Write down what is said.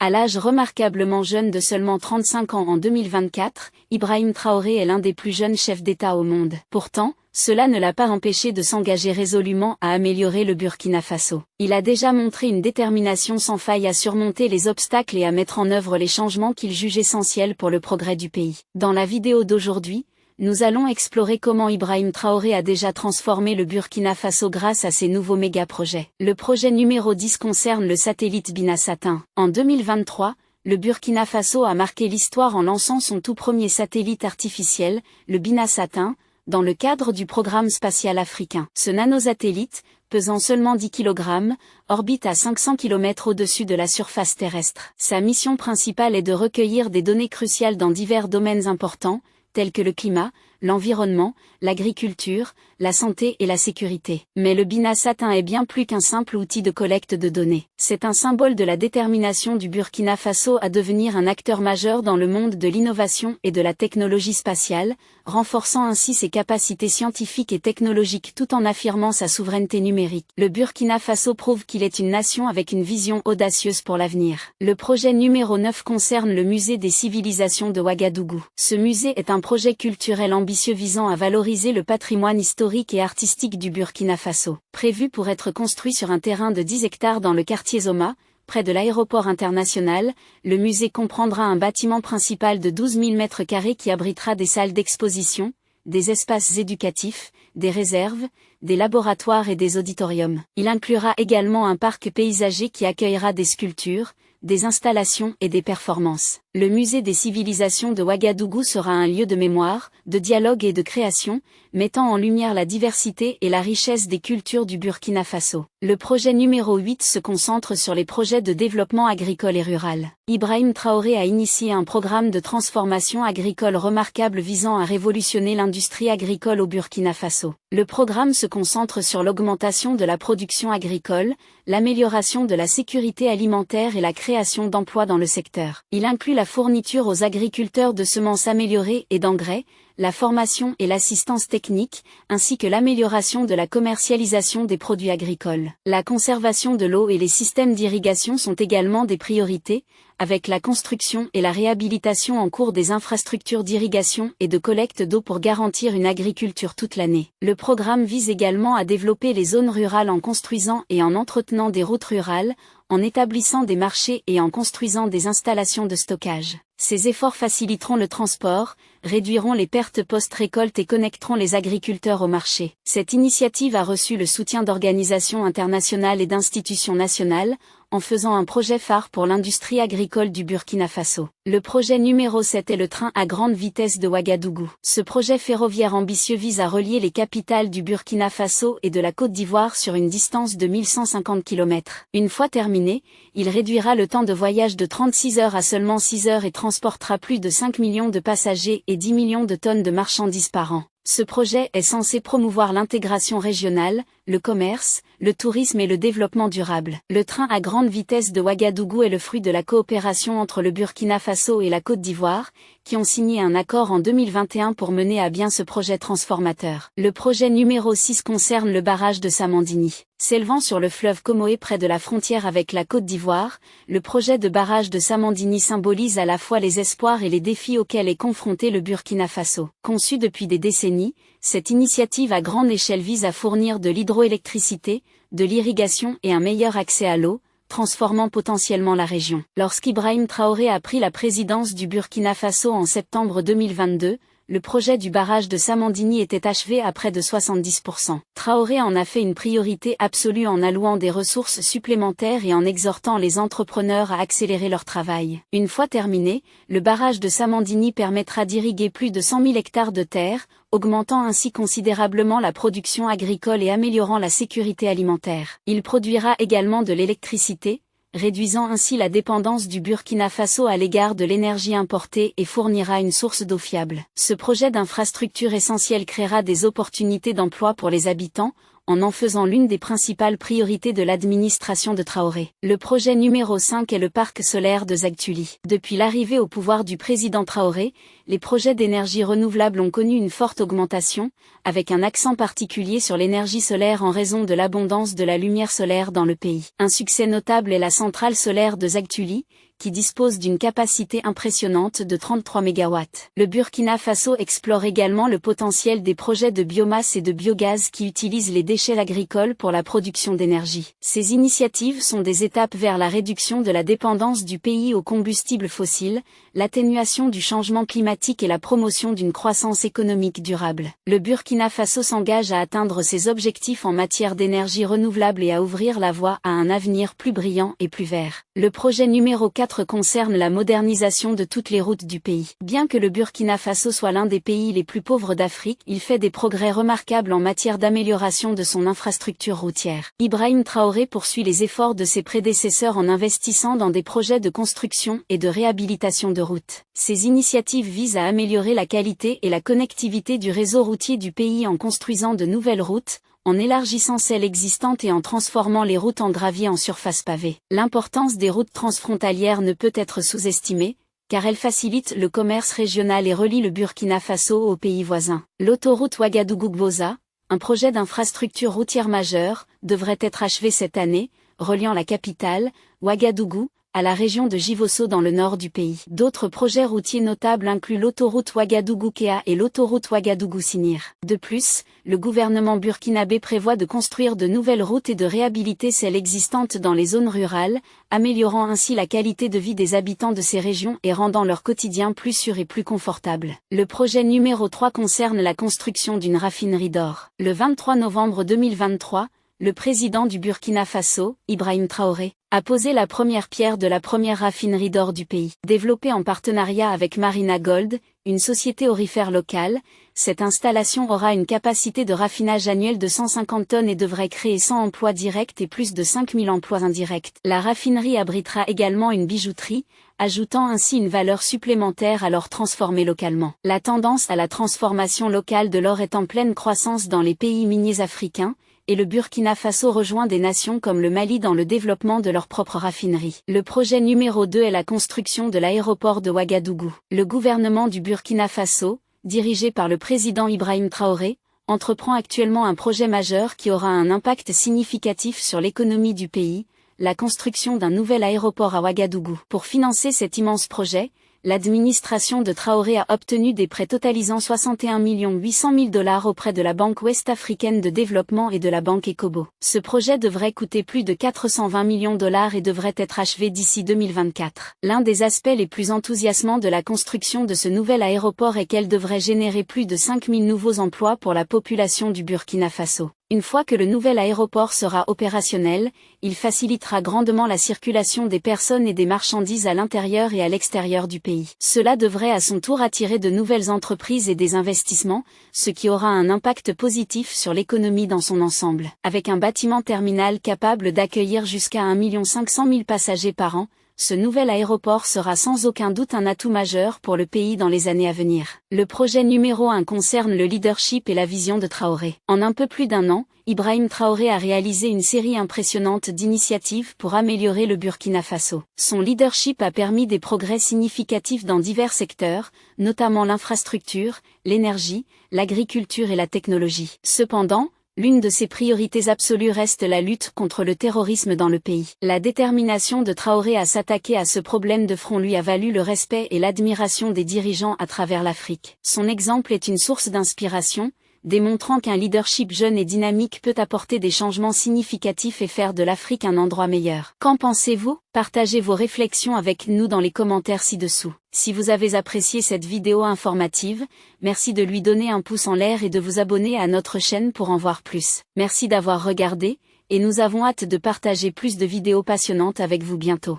À l'âge remarquablement jeune de seulement 35 ans en 2024, Ibrahim Traoré est l'un des plus jeunes chefs d'État au monde. Pourtant, cela ne l'a pas empêché de s'engager résolument à améliorer le Burkina Faso. Il a déjà montré une détermination sans faille à surmonter les obstacles et à mettre en œuvre les changements qu'il juge essentiels pour le progrès du pays. Dans la vidéo d'aujourd'hui, nous allons explorer comment Ibrahim Traoré a déjà transformé le Burkina Faso grâce à ses nouveaux méga-projets. Le projet numéro 10 concerne le satellite BinaSat-1. En 2023, le Burkina Faso a marqué l'histoire en lançant son tout premier satellite artificiel, le BinaSat-1, dans le cadre du programme spatial africain. Ce nanosatellite, pesant seulement 10 kg, orbite à 500 km au-dessus de la surface terrestre. Sa mission principale est de recueillir des données cruciales dans divers domaines importants, tels que le climat, l'environnement, l'agriculture, la santé et la sécurité. Mais le BinaSat-1 est bien plus qu'un simple outil de collecte de données. C'est un symbole de la détermination du Burkina Faso à devenir un acteur majeur dans le monde de l'innovation et de la technologie spatiale, renforçant ainsi ses capacités scientifiques et technologiques tout en affirmant sa souveraineté numérique. Le Burkina Faso prouve qu'il est une nation avec une vision audacieuse pour l'avenir. Le projet numéro 9 concerne le musée des civilisations de Ouagadougou. Ce musée est un projet culturel ambitieux visant à valoriser le patrimoine historique et artistique du Burkina Faso. Prévu pour être construit sur un terrain de 10 hectares dans le quartier Zoma, près de l'aéroport international, le musée comprendra un bâtiment principal de 12 000 m² qui abritera des salles d'exposition, des espaces éducatifs, des réserves, des laboratoires et des auditoriums. Il inclura également un parc paysager qui accueillera des sculptures, des installations et des performances. Le musée des civilisations de Ouagadougou sera un lieu de mémoire, de dialogue et de création, mettant en lumière la diversité et la richesse des cultures du Burkina Faso. Le projet numéro 8 se concentre sur les projets de développement agricole et rural. Ibrahim Traoré a initié un programme de transformation agricole remarquable visant à révolutionner l'industrie agricole au Burkina Faso. Le programme se concentre sur l'augmentation de la production agricole, l'amélioration de la sécurité alimentaire et la création d'emplois dans le secteur. Il inclut la fourniture aux agriculteurs de semences améliorées et d'engrais, la formation et l'assistance technique, ainsi que l'amélioration de la commercialisation des produits agricoles. La conservation de l'eau et les systèmes d'irrigation sont également des priorités, avec la construction et la réhabilitation en cours des infrastructures d'irrigation et de collecte d'eau pour garantir une agriculture toute l'année. Le programme vise également à développer les zones rurales en construisant et en entretenant des routes rurales, en établissant des marchés et en construisant des installations de stockage. Ces efforts faciliteront le transport, réduiront les pertes post-récolte et connecteront les agriculteurs au marché. Cette initiative a reçu le soutien d'organisations internationales et d'institutions nationales, en faisant un projet phare pour l'industrie agricole du Burkina Faso. Le projet numéro 7 est le train à grande vitesse de Ouagadougou. Ce projet ferroviaire ambitieux vise à relier les capitales du Burkina Faso et de la Côte d'Ivoire sur une distance de 1150 km. Une fois terminé, il réduira le temps de voyage de 36 heures à seulement 6 heures et transportera plus de 5 millions de passagers et 10 millions de tonnes de marchandises par an. Ce projet est censé promouvoir l'intégration régionale, le commerce, le tourisme et le développement durable. Le train à grande vitesse de Ouagadougou est le fruit de la coopération entre le Burkina Faso et la Côte d'Ivoire, qui ont signé un accord en 2021 pour mener à bien ce projet transformateur. Le projet numéro 6 concerne le barrage de Samandini. S'élevant sur le fleuve Comoé près de la frontière avec la Côte d'Ivoire, le projet de barrage de Samandini symbolise à la fois les espoirs et les défis auxquels est confronté le Burkina Faso. Conçu depuis des décennies, cette initiative à grande échelle vise à fournir de l'hydroélectricité, de l'irrigation et un meilleur accès à l'eau, transformant potentiellement la région. Lorsqu'Ibrahim Traoré a pris la présidence du Burkina Faso en septembre 2022, le projet du barrage de Samandini était achevé à près de 70%. Traoré en a fait une priorité absolue en allouant des ressources supplémentaires et en exhortant les entrepreneurs à accélérer leur travail. Une fois terminé, le barrage de Samandini permettra d'irriguer plus de 100 000 hectares de terre, augmentant ainsi considérablement la production agricole et améliorant la sécurité alimentaire. Il produira également de l'électricité, réduisant ainsi la dépendance du Burkina Faso à l'égard de l'énergie importée et fournira une source d'eau fiable. Ce projet d'infrastructure essentielle créera des opportunités d'emploi pour les habitants, en faisant l'une des principales priorités de l'administration de Traoré. Le projet numéro 5 est le parc solaire de Zagtuli. Depuis l'arrivée au pouvoir du président Traoré, les projets d'énergie renouvelable ont connu une forte augmentation, avec un accent particulier sur l'énergie solaire en raison de l'abondance de la lumière solaire dans le pays. Un succès notable est la centrale solaire de Zagtuli, qui dispose d'une capacité impressionnante de 33 MW. Le Burkina Faso explore également le potentiel des projets de biomasse et de biogaz qui utilisent les déchets agricoles pour la production d'énergie. Ces initiatives sont des étapes vers la réduction de la dépendance du pays aux combustibles fossiles, l'atténuation du changement climatique et la promotion d'une croissance économique durable. Le Burkina Faso s'engage à atteindre ses objectifs en matière d'énergie renouvelable et à ouvrir la voie à un avenir plus brillant et plus vert. Le projet numéro 4 concerne la modernisation de toutes les routes du pays. Bien que le Burkina Faso soit l'un des pays les plus pauvres d'Afrique, il fait des progrès remarquables en matière d'amélioration de son infrastructure routière. Ibrahim Traoré poursuit les efforts de ses prédécesseurs en investissant dans des projets de construction et de réhabilitation de routes. Ces initiatives visent à améliorer la qualité et la connectivité du réseau routier du pays en construisant de nouvelles routes, en élargissant celles existantes et en transformant les routes en gravier en surface pavée. L'importance des routes transfrontalières ne peut être sous-estimée, car elles facilitent le commerce régional et relient le Burkina Faso aux pays voisins. L'autoroute Ouagadougou-Gboza, un projet d'infrastructure routière majeure, devrait être achevé cette année, reliant la capitale, Ouagadougou, à la région de Givosso dans le nord du pays. D'autres projets routiers notables incluent l'autoroute Ouagadougou-Kéa et l'autoroute Ouagadougou-Sinir. De plus, le gouvernement burkinabé prévoit de construire de nouvelles routes et de réhabiliter celles existantes dans les zones rurales, améliorant ainsi la qualité de vie des habitants de ces régions et rendant leur quotidien plus sûr et plus confortable. Le projet numéro 3 concerne la construction d'une raffinerie d'or. Le 23 novembre 2023, le président du Burkina Faso, Ibrahim Traoré, a posé la première pierre de la première raffinerie d'or du pays. Développée en partenariat avec Marina Gold, une société aurifère locale, cette installation aura une capacité de raffinage annuel de 150 tonnes et devrait créer 100 emplois directs et plus de 5000 emplois indirects. La raffinerie abritera également une bijouterie, ajoutant ainsi une valeur supplémentaire à l'or transformé localement. La tendance à la transformation locale de l'or est en pleine croissance dans les pays miniers africains, et le Burkina Faso rejoint des nations comme le Mali dans le développement de leur propre raffinerie. Le projet numéro 2 est la construction de l'aéroport de Ouagadougou. Le gouvernement du Burkina Faso, dirigé par le président Ibrahim Traoré, entreprend actuellement un projet majeur qui aura un impact significatif sur l'économie du pays, la construction d'un nouvel aéroport à Ouagadougou. Pour financer cet immense projet, l'administration de Traoré a obtenu des prêts totalisant 61 800 000 $ auprès de la Banque ouest-africaine de développement et de la Banque Ecobo. Ce projet devrait coûter plus de 420 millions de $ et devrait être achevé d'ici 2024. L'un des aspects les plus enthousiasmants de la construction de ce nouvel aéroport est qu'elle devrait générer plus de 5 000 nouveaux emplois pour la population du Burkina Faso. Une fois que le nouvel aéroport sera opérationnel, il facilitera grandement la circulation des personnes et des marchandises à l'intérieur et à l'extérieur du pays. Cela devrait à son tour attirer de nouvelles entreprises et des investissements, ce qui aura un impact positif sur l'économie dans son ensemble. Avec un bâtiment terminal capable d'accueillir jusqu'à 1 500 000 passagers par an, ce nouvel aéroport sera sans aucun doute un atout majeur pour le pays dans les années à venir. Le projet numéro 1 concerne le leadership et la vision de Traoré. En un peu plus d'1 an, Ibrahim Traoré a réalisé une série impressionnante d'initiatives pour améliorer le Burkina Faso. Son leadership a permis des progrès significatifs dans divers secteurs, notamment l'infrastructure, l'énergie, l'agriculture et la technologie. Cependant, l'une de ses priorités absolues reste la lutte contre le terrorisme dans le pays. La détermination de Traoré à s'attaquer à ce problème de front lui a valu le respect et l'admiration des dirigeants à travers l'Afrique. Son exemple est une source d'inspiration, démontrant qu'un leadership jeune et dynamique peut apporter des changements significatifs et faire de l'Afrique un endroit meilleur. Qu'en pensez-vous? Partagez vos réflexions avec nous dans les commentaires ci-dessous. Si vous avez apprécié cette vidéo informative, merci de lui donner un pouce en l'air et de vous abonner à notre chaîne pour en voir plus. Merci d'avoir regardé, et nous avons hâte de partager plus de vidéos passionnantes avec vous bientôt.